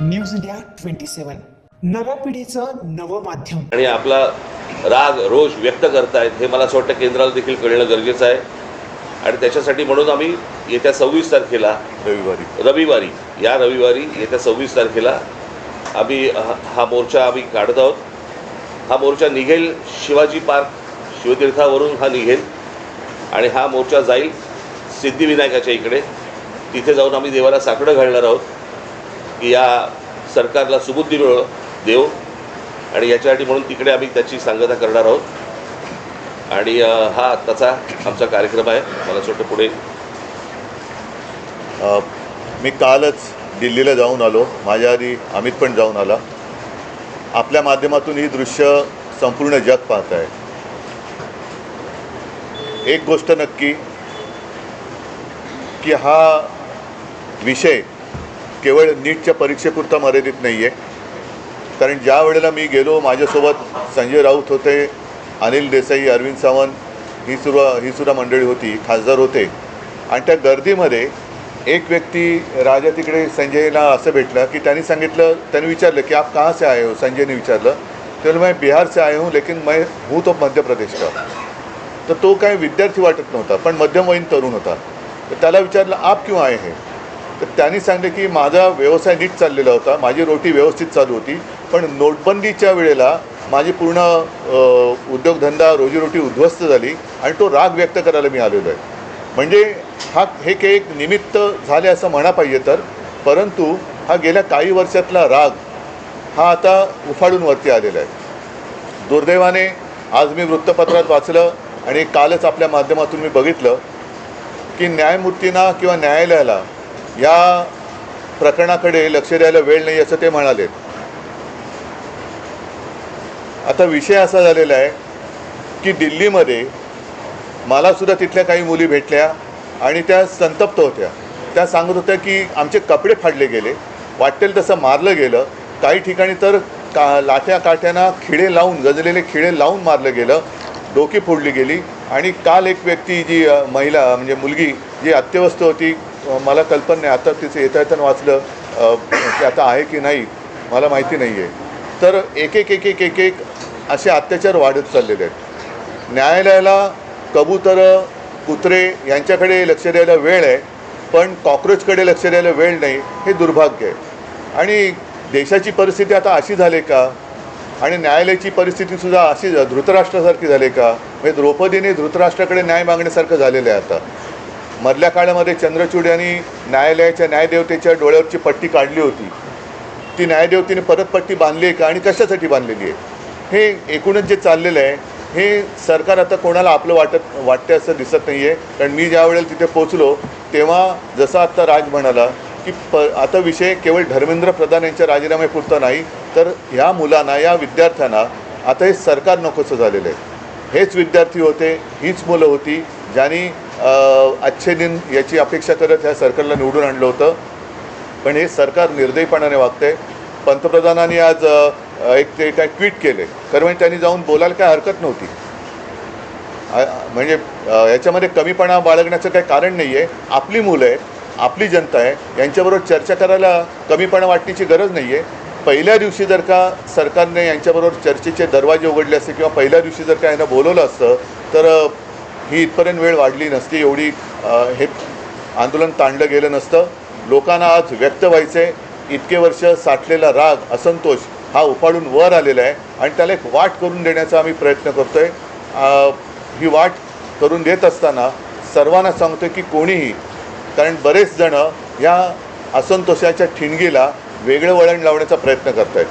News India 27 नव्या पिढीचं नवं माध्यम आणि आपला राग रोष व्यक्त करतायत हे मला असं वाटतं केंद्राला देखील कळणं गरजेचं आहे। आणि त्याच्यासाठी म्हणून आम्ही येत्या 26 तारखेला रविवारी येत्या 26 तारखेला आम्ही हा मोर्चा आम्ही काढत आहोत। हा मोर्चा निघेल शिवाजी पार्क शिवतीर्थावरून हा निघेल आणि हा मोर्चा जाईल सिद्धिविनायकाच्या इकडे। तिथे जाऊन आम्ही देवाला साकडं घालणार आहोत की या सरकारला सुबुद्धी देव आणि याच्यासाठी म्हणून तिकडे आम्ही त्याची सांगता करणार आहोत। आणि हा आत्ताचा आमचा कार्यक्रम आहे। मला असं वाटतं पुढे मी कालच दिल्लीला जाऊन आलो, माझ्या आधी अमित पण जाऊन आला। आपल्या माध्यमातून ही दृश्य संपूर्ण जग पाहत आहे। एक गोष्ट नक्की की हा विषय केवळ नीटच्या परीक्षेपुरता मर्यादित नाही आहे। कारण ज्या वेळेला मी गेलो, माझ्यासोबत संजय राऊत होते, अनिल देसाई, अरविंद सावंत ही सुद्धा मंडळी होती, खासदार होते। आणि त्या गर्दीमध्ये एक व्यक्ती राजा तिकडे संजयला असं भेटला की त्यांनी विचारलं की आप कहाँ से आए हो। संजयने विचारलं, तो मैं बिहार से आया हूँ लेकिन मैं हूँ तो मध्य प्रदेश का। तर तो काय विद्यार्थी वाटत नव्हता, पण मध्यमवयीन तरुण होता। तर त्याला विचारलं आप क्यों आए हैं। तर त्यांनी सांगितलं की माझा व्यवसाय नीट चाललेला होता, माझी रोटी व्यवस्थित चालू होती, पण नोटबंदीच्या वेळेला माझी पूर्ण उद्योगधंदा रोजीरोटी उद्ध्वस्त झाली आणि तो राग व्यक्त करायला मी आलेलो आहे। म्हणजे हे एक निमित्त झाले असं म्हणा पाहिजे तर, परंतु हा गेल्या काही वर्षातला राग हा आता उफाळून वरती आलेला आहे। दुर्दैवाने आज मी वृत्तपत्रात वाचलं आणि कालच आपल्या माध्यमातून मी बघितलं की न्यायमूर्तींना किंवा न्यायालयाला या प्रकरणाकडे लक्ष द्यायला वेळ नाही असं ते म्हणाले। आता विषय असा झालेला आहे की दिल्लीमध्ये मला सुद्धा तिथल्या काही मुली भेटल्या आणि त्या संतप्त होत्या। त्या सांगत होत्या की आमचे कपडे फाडले गेले, वाटेल तसं मारलं गेलं, काही ठिकाणी तर लाठ्या काठ्यांना खिळे लावून, गजलेले खिळे लावून मारलं गेलं, डोकी फोडली गेली। आणि काल एक व्यक्ती जी महिला म्हणजे मुलगी जी अत्यवस्थ होती, मला कल्पना नाही, आता तिचं येता वाचलं की आता आहे की नाही मला माहिती नाही आहे। तर एक असे अत्याचार वाढत चाललेले आहेत। न्यायालयाला कबूतरं, कुत्रे यांच्याकडे लक्ष द्यायला वेळ आहे, पण कॉक्रोचकडे लक्ष द्यायला वेळ नाही, हे दुर्भाग्य आहे। आणि देशाची परिस्थिती आता अशी झाली का, आणि न्यायालयाची परिस्थितीसुद्धा अशी धृतराष्ट्रासारखी झाली का। म्हणजे द्रौपदीने धृतराष्ट्राकडे न्याय मागण्यासारखं झालेलं आहे आता। मधल्या काळामध्ये चंद्रचूड यांनी न्यायालयाच्या न्यायदेवतेच्या डोळ्यावरची पट्टी काढली होती, ती न्यायदेवतेने परत पट्टी बांधली आहे का आणि कशासाठी बांधलेली आहे। हे एकूणच जे चाललेलं आहे हे सरकार आता कोणाला आपलं वाटतं असं दिसत नाही आहे। कारण मी ज्या वेळेला तिथे पोचलो तेव्हा जसं आत्ता राज म्हणाला की आता विषय केवळ धर्मेंद्र प्रधान यांच्या राजीनाम्यापुरता नाही, तर ह्या मुलांना, या विद्यार्थ्यांना आता हे सरकार नकोसं झालेलं आहे। हेच विद्यार्थी होते, हीच मुलं होती ज्यांनी अच्छे दिन याची अपेक्षा करत ह्या सरकारला निवडून आणलं होतं, पण हे सरकार निर्दयीपणाने वागतंय। पंतप्रधानांनी आज ते काय ट्विट केले, खरं म्हणजे त्यांनी जाऊन बोलायला काय हरकत नव्हती। म्हणजे याच्यामध्ये कमीपणा बाळगण्याचं काही कारण नाही आहे। आपली मुलं आहेत, आपली जनता आहे, यांच्याबरोबर चर्चा करायला कमीपणा वाटण्याची गरज नाही आहे। पहिल्या दिवशी जर का सरकारने यांच्याबरोबर चर्चेचे दरवाजे उघडले असते किंवा पहिल्या दिवशी जर का यांना बोलवलं असतं तर ही इथपर्यंत वेळ वाढली नसती, एवढी हे आंदोलन ताणलं गेलं नसतं। लोकांना आज व्यक्त व्हायचं, इतके वर्ष साठलेला राग, असंतोष हा उफाळून वर आलेला आहे आणि त्याला एक वाट करून देण्याचा आम्ही प्रयत्न करतो आहे। ही वाट करून देत असताना सर्वांना सांगतो की कोणीही, कारण बरेच जणं या असंतोषाच्या ठिणगीला वेगळं वळण लावण्याचा प्रयत्न करत आहेत।